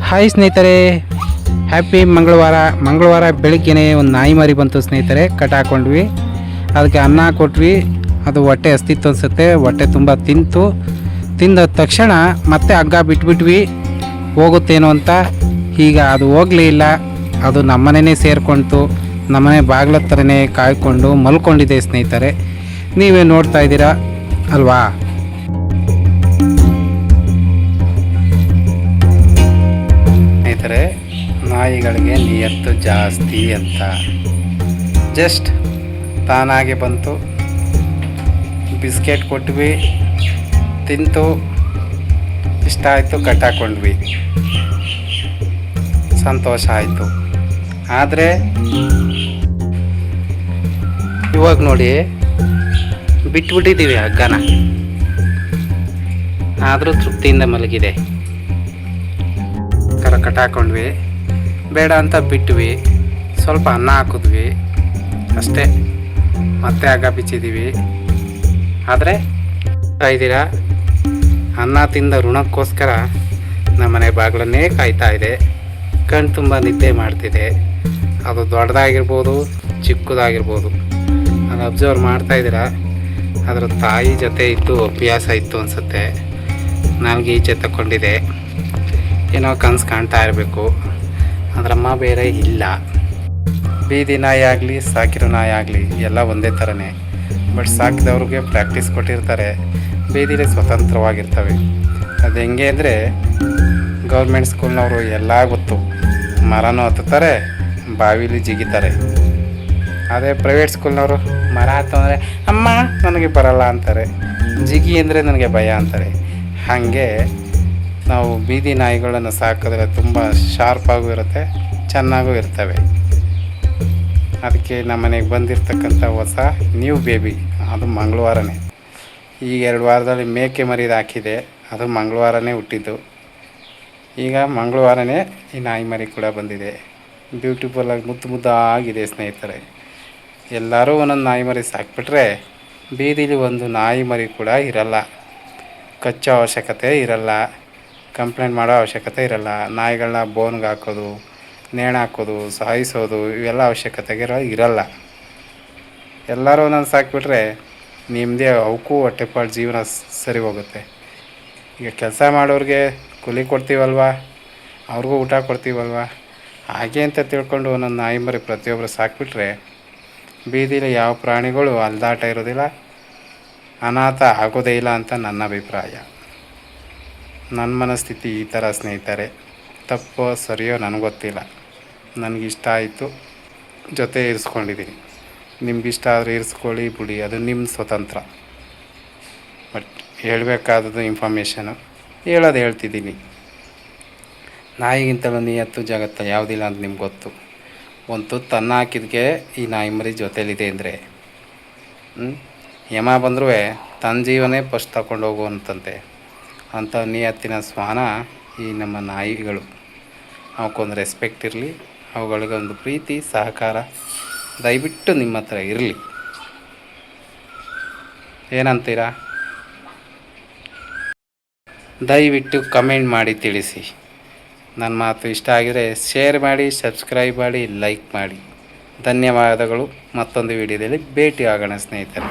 Hi ಸ್ನೇಹಿತರೆ, happy ಮಂಗಳವಾರ ಬೆಳಿಗ್ಗೆನೇ ಒಂದು ನಾಯಿ ಮರಿ ಬಂತು ಸ್ನೇಹಿತರೆ. ಕಟ್ಟಾಕೊಂಡ್ವಿ, ಅದಕ್ಕೆ ಅನ್ನ ಕೊಟ್ವಿ. ಅದು ಹೊಟ್ಟೆ ಹಸ್ತಿತ್ತು ಅನಿಸುತ್ತೆ, ಹೊಟ್ಟೆ ತುಂಬ ತಿಂದ ತಕ್ಷಣ ಮತ್ತೆ ಹಗ್ಗ ಬಿಟ್ಬಿಟ್ವಿ ಹೋಗುತ್ತೇನೋ ಅಂತ. ಈಗ ಅದು ಹೋಗಲೇ ಇಲ್ಲ, ಅದು ನಮ್ಮನೇ ಸೇರಿಕೊಂತು. ನಮ್ಮನೆ ಬಾಗಿಲ ಹತ್ರನೇ ಕಾಯ್ಕೊಂಡು ಮಲ್ಕೊಂಡಿದೆ ಸ್ನೇಹಿತರೆ. ನೀವೇ ನೋಡ್ತಾ ಇದ್ದೀರಾ ಅಲ್ವಾ. ಸ್ನೇಹಿತರೆ, ನಾಯಿಗಳಿಗೆ ನಿಯತ್ತು ಜಾಸ್ತಿ ಅಂತ ಜಸ್ಟ್ ತಾನಾಗೆ ಬಂತು, ಬಿಸ್ಕೆಟ್ ಕೊಟ್ವಿ, ತಿಂತು, ಇಷ್ಟ ಆಯಿತು, ಕಟ್ಟಾಕೊಂಡ್ವಿ, ಸಂತೋಷ ಆಯಿತು. ಆದರೆ ಇವಾಗ ನೋಡಿ, ಬಿಟ್ಬಿಟ್ಟಿದ್ದೀವಿ ಹಗ್ಗನ, ಆದರೂ ತೃಪ್ತಿಯಿಂದ ಮಲಗಿದೆ. ಕಟ್ಟಾಕೊಂಡ್ವಿ, ಬೇಡ ಅಂತ ಬಿಟ್ವಿ, ಸ್ವಲ್ಪ ಅನ್ನ ಹಾಕಿದ್ವಿ ಅಷ್ಟೇ, ಮತ್ತೆ ಹಗ್ಗ ಬಿಚ್ಚಿದ್ದೀವಿ. ಆದರೆ ಇದ್ದೀರಾ, ಅನ್ನ ತಿಂದ ಋಣಕ್ಕೋಸ್ಕರ ನಮ್ಮನೆ ಬಾಗಿಲನ್ನೇ ಕಾಯ್ತಾ ಇದೆ. ಕಣ್ಣು ತುಂಬ ನಿದ್ದೆ ಮಾಡ್ತಿದೆ. ಅದು ದೊಡ್ಡದಾಗಿರ್ಬೋದು, ಚಿಕ್ಕದಾಗಿರ್ಬೋದು, ಅದು ಅಬ್ಸರ್ವ್ ಮಾಡ್ತಾಯಿದ್ದೀರಾ. ಅದರ ತಾಯಿ ಜೊತೆ ಇದ್ದು ಅಭ್ಯಾಸ ಇತ್ತು ಅನಿಸುತ್ತೆ. ನನಗೆ ಈಚೆ ತಗೊಂಡಿದೆ, ಏನೋ ಕನಸು ಕಾಣ್ತಾ ಇರಬೇಕು. ಅದರಮ್ಮ ಬೇರೆ ಇಲ್ಲ. ಬೀದಿ ನಾಯಿ ಆಗಲಿ, ಸಾಕಿರೋ ನಾಯಿ ಆಗಲಿ, ಎಲ್ಲ ಒಂದೇ ಥರನೇ. ಬಟ್ ಸಾಕಿದವ್ರಿಗೆ ಪ್ರಾಕ್ಟೀಸ್ ಕೊಟ್ಟಿರ್ತಾರೆ, ಬೀದಿಲೇ ಸ್ವತಂತ್ರವಾಗಿರ್ತವೆ. ಅದು ಹೆಂಗೆ ಅಂದರೆ, ಗೌರ್ಮೆಂಟ್ ಸ್ಕೂಲ್ನವರು ಎಲ್ಲ ಗೊತ್ತು, ಮರನೂ ಹತ್ತುತ್ತಾರೆ, ಬಾವಿಲಿ ಜಿಗಿತಾರೆ. ಅದೇ ಪ್ರೈವೇಟ್ ಸ್ಕೂಲ್ನವರು ಮರ ಹತ್ತಂದರೆ ಅಮ್ಮ ನನಗೆ ಬರಲ್ಲ ಅಂತಾರೆ, ಜಿಗಿ ಅಂದರೆ ನನಗೆ ಭಯ ಅಂತಾರೆ. ಹಾಗೆ ನಾವು ಬೀದಿ ನಾಯಿಗಳನ್ನು ಸಾಕಿದ್ರೆ ತುಂಬ ಶಾರ್ಪಾಗೂ ಇರುತ್ತೆ, ಚೆನ್ನಾಗೂ ಇರ್ತವೆ. ಅದಕ್ಕೆ ನಮ್ಮ ಮನೆಗೆ ಬಂದಿರತಕ್ಕಂಥ ಹೊಸ ನ್ಯೂ ಬೇಬಿ, ಅದು ಮಂಗಳವಾರನೇ. ಈಗ 2 ವಾರದಲ್ಲಿ ಮೇಕೆ ಮರಿದು ಹಾಕಿದೆ, ಅದು ಮಂಗಳವಾರನೇ ಹುಟ್ಟಿದ್ದು. ಈಗ ಮಂಗಳವಾರನೇ ಈ ನಾಯಿ ಮರಿ ಕೂಡ ಬಂದಿದೆ. ಬ್ಯೂಟಿಫುಲ್ಲಾಗಿ ಮುದ್ದಾಗಿದೆ ಸ್ನೇಹಿತರೆ. ಎಲ್ಲರೂ ಒಂದೊಂದು ನಾಯಿ ಮರಿ ಸಾಕಿಬಿಟ್ರೆ ಬೀದಿಲಿ ಒಂದು ನಾಯಿ ಮರಿ ಕೂಡ ಇರಲ್ಲ. ಕಚ್ಚೋ ಅವಶ್ಯಕತೆ ಇರಲ್ಲ, ಕಂಪ್ಲೇಂಟ್ ಮಾಡೋ ಅವಶ್ಯಕತೆ ಇರಲ್ಲ. ನಾಯಿಗಳನ್ನ ಬೋನ್ಗೆ ಹಾಕೋದು, ನೇಣು ಹಾಕೋದು, ಸಾಯಿಸೋದು, ಇವೆಲ್ಲ ಅವಶ್ಯಕತೆಗೆ ಇರಲ್ಲ. ಎಲ್ಲರೂ ಒಂದೊಂದು ಸಾಕಿಬಿಟ್ರೆ ನಿಮ್ಮದೇ ಅವಕ್ಕೂ ಹೊಟ್ಟೆಪಾಡು ಜೀವನ ಸರಿ ಹೋಗುತ್ತೆ. ಈಗ ಕೆಲಸ ಮಾಡೋರಿಗೆ ಕೂಲಿ ಕೊಡ್ತೀವಲ್ವ, ಅವ್ರಿಗೂ ಊಟ ಕೊಡ್ತೀವಲ್ವ, ಹಾಗೆ ಅಂತ ತಿಳ್ಕೊಂಡು ಒಂದೊಂದು ನಾಯಿ ಮರಿ ಪ್ರತಿಯೊಬ್ಬರು ಸಾಕಿಬಿಟ್ರೆ ಬೀದಿಲಿ ಯಾವ ಪ್ರಾಣಿಗಳು ಅಲ್ದಾಟ ಇರೋದಿಲ್ಲ, ಅನಾಥ ಆಗೋದೇ ಇಲ್ಲ ಅಂತ ನನ್ನ ಅಭಿಪ್ರಾಯ. ನನ್ನ ಮನಸ್ಥಿತಿ ಈ ಥರ ಸ್ನೇಹಿತರೆ. ತಪ್ಪೋ ಸರಿಯೋ ನನಗೊತ್ತಿಲ್ಲ. ನನಗಿಷ್ಟ ಆಯಿತು, ಜೊತೆ ಇರಿಸ್ಕೊಂಡಿದ್ದೀನಿ. ನಿಮಗಿಷ್ಟ ಆದರೆ ಇರಿಸ್ಕೊಳ್ಳಿ, ಬಿಡಿ, ಅದು ನಿಮ್ಮ ಸ್ವತಂತ್ರ. ಬಟ್ ಹೇಳಬೇಕಾದದ್ದು ಇನ್ಫಾರ್ಮೇಷನು, ಹೇಳೋದು ಹೇಳ್ತಿದ್ದೀನಿ. ನಾಯಿಗಿಂತಲೂ ನಿಯತ್ತು ಜಗತ್ತು ಯಾವುದಿಲ್ಲ ಅಂತ ನಿಮ್ಗೆ ಗೊತ್ತು. ಒಂದು ತುತ್ತು ಅನ್ನ ಹಾಕಿದ್ಕೆ ಈ ನಾಯಿ ಮರಿ ಜೊತೇಲಿದೆ ಅಂದರೆ, ಯಮ ಬಂದರೂ ತನ್ನ ಜೀವನೇ ಫಸ್ಟ್ ತಗೊಂಡು ಹೋಗುವಂತಂತೆ. ಅಂಥ ನಿಯತ್ತಿನ ಶ್ವಾನ ಈ ನಮ್ಮ ನಾಯಿಗಳು. ಅವಕ್ಕೊಂದು ರೆಸ್ಪೆಕ್ಟ್ ಇರಲಿ, ಅವುಗಳಿಗೊಂದು ಪ್ರೀತಿ ಸಹಕಾರ ದಯವಿಟ್ಟು ನಿಮ್ಮ ಹತ್ರ ಇರಲಿ. ಏನಂತೀರಾ? ದಯವಿಟ್ಟು ಕಮೆಂಟ್ ಮಾಡಿ ತಿಳಿಸಿ. ನನ್ನ ಮಾತು ಇಷ್ಟ ಆಗಿದರೆ ಶೇರ್ ಮಾಡಿ, ಸಬ್ಸ್ಕ್ರೈಬ್ ಮಾಡಿ, ಲೈಕ್ ಮಾಡಿ. ಧನ್ಯವಾದಗಳು. ಮತ್ತೊಂದು ವಿಡಿಯೋದಲ್ಲಿ ಭೇಟಿ ಆಗೋಣ ಸ್ನೇಹಿತರೆ.